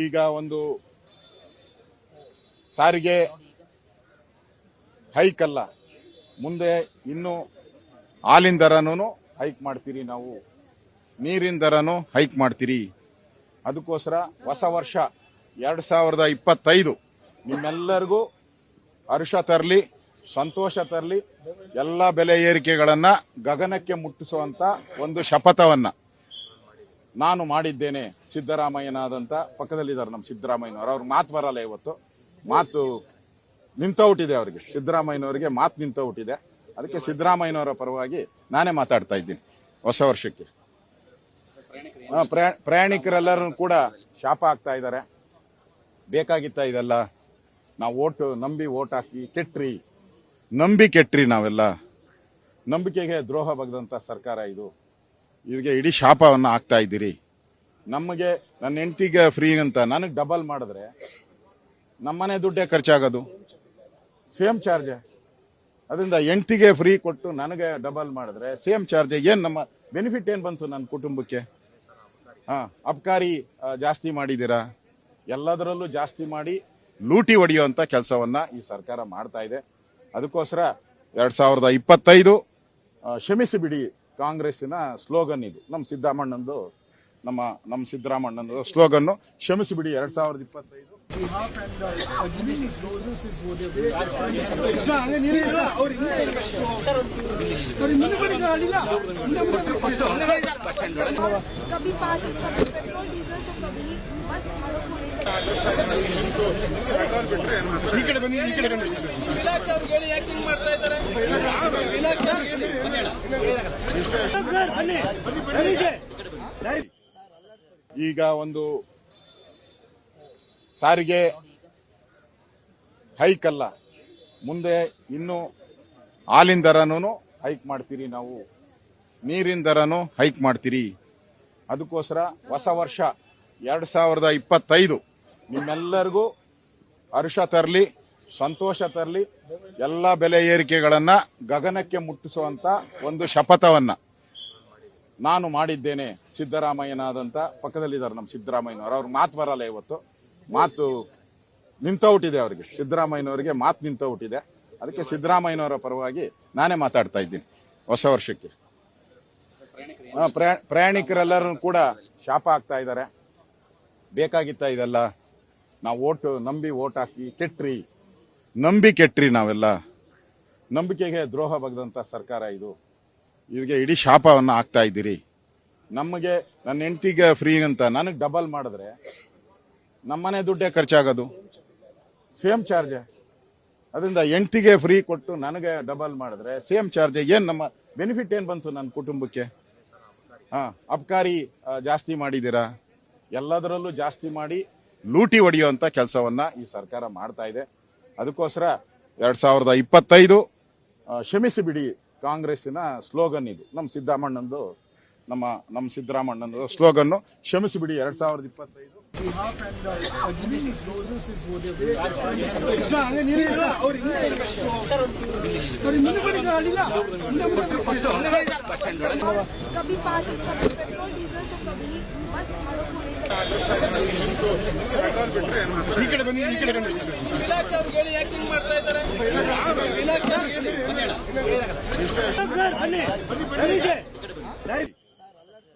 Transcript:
ಈಗ ಒಂದು ಸಾರಿಗೆ ಹೈಕ್ ಅಲ್ಲ, ಮುಂದೆ ಇನ್ನು ಹಾಲಿನ ದರನೂ ಹೈಕ್ ಮಾಡ್ತೀರಿ, ನಾವು ನೀರಿನ ದರನೂ ಹೈಕ್ ಮಾಡ್ತೀರಿ. ಅದಕ್ಕೋಸ್ಕರ ಹೊಸ ವರ್ಷ 2025 ನಿಮ್ಮೆಲ್ಲರಿಗೂ ಹರ್ಷ ತರಲಿ, ಸಂತೋಷ ತರಲಿ, ಎಲ್ಲ ಬೆಲೆ ಏರಿಕೆಗಳನ್ನ ಗಗನಕ್ಕೆ ಮುಟ್ಟಿಸುವಂತ ಒಂದು ಶಪಥವನ್ನ ನಾನು ಮಾಡಿದ್ದೇನೆ. ಸಿದ್ದರಾಮಯ್ಯನಾದಂತ ಪಕ್ಕದಲ್ಲಿದ್ದಾರೆ ನಮ್ಮ ಸಿದ್ದರಾಮಯ್ಯನವರು, ಅವ್ರ ಮಾತು ಬರಲ್ಲ, ಇವತ್ತು ಮಾತು ನಿಂತೋಟಿದೆ, ಅವರಿಗೆ ಸಿದ್ದರಾಮಯ್ಯನವರಿಗೆ ಮಾತು ನಿಂತೋಟಿದೆ. ಅದಕ್ಕೆ ಸಿದ್ದರಾಮಯ್ಯನವರ ಪರವಾಗಿ ನಾನೇ ಮಾತಾಡ್ತಾ ಇದ್ದೀನಿ. ಹೊಸ ವರ್ಷಕ್ಕೆ ಪ್ರಯಾಣಿಕರೆಲ್ಲರೂ ಕೂಡ ಶಾಪ ಆಗ್ತಾ ಇದ್ದಾರೆ. ಬೇಕಾಗಿತ್ತ ಇದೆಲ್ಲ? ನಾವು ನಂಬಿ ಓಟ್ ಹಾಕಿ ಕೆಟ್ರಿ ನಾವೆಲ್ಲ. ನಂಬಿಕೆಗೆ ದ್ರೋಹ ಬಗ್ದಂತ ಸರ್ಕಾರ ಇದು. ಇವ್ರಿಗೆ ಇಡೀ ಶಾಪವನ್ನ ಹಾಕ್ತಾ ಇದ್ದೀರಿ. ನಮಗೆ ನನ್ನ ಹೆಂಡತಿಗೆ ಫ್ರೀ ಅಂತ ನನಗೆ ಡಬಲ್ ಮಾಡಿದ್ರೆ ನಮ್ಮನೆ ದುಡ್ಡೇ ಖರ್ಚಾಗೋದು, ಸೇಮ್ ಚಾರ್ಜ್. ಅದರಿಂದ ಹೆಂಡತಿಗೆ ಫ್ರೀ ಕೊಟ್ಟು ನನಗೆ ಡಬಲ್ ಮಾಡಿದ್ರೆ ಸೇಮ್ ಚಾರ್ಜ್. ಏನ್ ನಮ್ಮ ಬೆನಿಫಿಟ್ ಏನ್ ಬಂತು ನನ್ನ ಕುಟುಂಬಕ್ಕೆ? ಅಬ್ಕಾರಿ ಜಾಸ್ತಿ ಮಾಡಿದ್ದೀರಾ, ಎಲ್ಲದರಲ್ಲೂ ಜಾಸ್ತಿ ಮಾಡಿ ಲೂಟಿ ಹೊಡೆಯುವಂತ ಕೆಲಸವನ್ನ ಈ ಸರ್ಕಾರ ಮಾಡ್ತಾ ಇದೆ. ಅದಕ್ಕೋಸ್ಕರ 2025 ಕ್ಷಮಿಸಿ ಬಿಡಿ ಕಾಂಗ್ರೆಸ್ಸಿನ ಸ್ಲೋಗನ್ ಇದು. ನಮ್ಮ ಸಿದ್ದರಾಮಣ್ಣಂದು ಸ್ಲೋಗನ್ ಕ್ಷಮಿಸಿ ಬಿಡಿ 2025. कभी पार्टी, कभी पेट्रोल डीजल, तो कभी बस हम लोग को ಈಗ ಒಂದು ಸಾರಿಗೆ ಹೈಕ್ ಅಲ್ಲ, ಮುಂದೆ ಇನ್ನು ಹಾಲಿನ ದರನೂ ಹೈಕ್ ಮಾಡ್ತೀರಿ, ನಾವು ನೀರಿನ ದರನೂ ಹೈಕ್ ಮಾಡ್ತೀರಿ. ಅದಕ್ಕೋಸ್ಕರ ಹೊಸ ವರ್ಷ 2025 ನಿಮ್ಮೆಲ್ಲರಿಗೂ ಹರ್ಷ ತರಲಿ, ಸಂತೋಷ ತರಲಿ, ಎಲ್ಲ ಬೆಲೆ ಏರಿಕೆಗಳನ್ನ ಗಗನಕ್ಕೆ ಮುಟ್ಟಿಸುವಂತ ಒಂದು ಶಪಥವನ್ನ ನಾನು ಮಾಡಿದ್ದೇನೆ. ಸಿದ್ದರಾಮಯ್ಯನಾದಂತ ಪಕ್ಕದಲ್ಲಿದ್ದಾರೆ ನಮ್ಮ ಸಿದ್ದರಾಮಯ್ಯನವರು, ಅವ್ರ ಮಾತು ಬರಲ್ಲ, ಇವತ್ತು ಮಾತು ನಿಂತೋಟಿದೆ, ಅವರಿಗೆ ಸಿದ್ದರಾಮಯ್ಯನವರಿಗೆ ಮಾತು ನಿಂತೋಟಿದೆ. ಅದಕ್ಕೆ ಸಿದ್ದರಾಮಯ್ಯನವರ ಪರವಾಗಿ ನಾನೇ ಮಾತಾಡ್ತಾ ಇದ್ದೀನಿ. ಹೊಸ ವರ್ಷಕ್ಕೆ ಪ್ರಯಾಣಿಕರೆಲ್ಲರೂ ಕೂಡ ಶಾಪ ಆಗ್ತಾ ಇದ್ದಾರೆ. ಬೇಕಾಗಿತ್ತ ಇದೆಲ್ಲ? ನಾವು ನಂಬಿ ಓಟ್ ಹಾಕಿ ಕೆಟ್ರಿ ನಾವೆಲ್ಲ. ನಂಬಿಕೆಗೆ ದ್ರೋಹ ಬಗ್ದಂತ ಸರ್ಕಾರ ಇದು. ಇವ್ರಿಗೆ ಇಡೀ ಶಾಪವನ್ನ ಹಾಕ್ತಾ ಇದ್ದೀರಿ. ನಮಗೆ ನನ್ನ ಹೆಂಡತಿಗೆ ಫ್ರೀ ಅಂತ ನನಗೆ ಡಬಲ್ ಮಾಡಿದ್ರೆ ನಮ್ಮನೆ ದುಡ್ಡೇ ಖರ್ಚಾಗೋದು, ಸೇಮ್ ಚಾರ್ಜ್. ಅದರಿಂದ ಹೆಂಡತಿಗೆ ಫ್ರೀ ಕೊಟ್ಟು ನನಗೆ ಡಬಲ್ ಮಾಡಿದ್ರೆ ಸೇಮ್ ಚಾರ್ಜ್. ಏನ್ ನಮ್ಮ ಬೆನಿಫಿಟ್ ಏನ್ ಬಂತು ನನ್ನ ಕುಟುಂಬಕ್ಕೆ? ಅಬ್ಕಾರಿ ಜಾಸ್ತಿ ಮಾಡಿದ್ದೀರಾ, ಎಲ್ಲದರಲ್ಲೂ ಜಾಸ್ತಿ ಮಾಡಿ ಲೂಟಿ ಹೊಡೆಯುವಂತ ಕೆಲಸವನ್ನ ಈ ಸರ್ಕಾರ ಮಾಡ್ತಾ ಇದೆ. ಅದಕ್ಕೋಸ್ಕರ 2025 ಕ್ಷಮಿಸಿ ಬಿಡಿ ಕಾಂಗ್ರೆಸ್ಸಿನ ಸ್ಲೋಗನ್ ಇದು. ನಮ್ಮ ಸಿದ್ದರಾಮಣ್ಣಂದು ಸ್ಲೋಗನ್ ಕ್ಷಮಿಸಿ ಬಿಡಿ 2025. कभी पार्टी, कभी पेट्रोल डीजल, तो कभी बस हम लोग को नहीं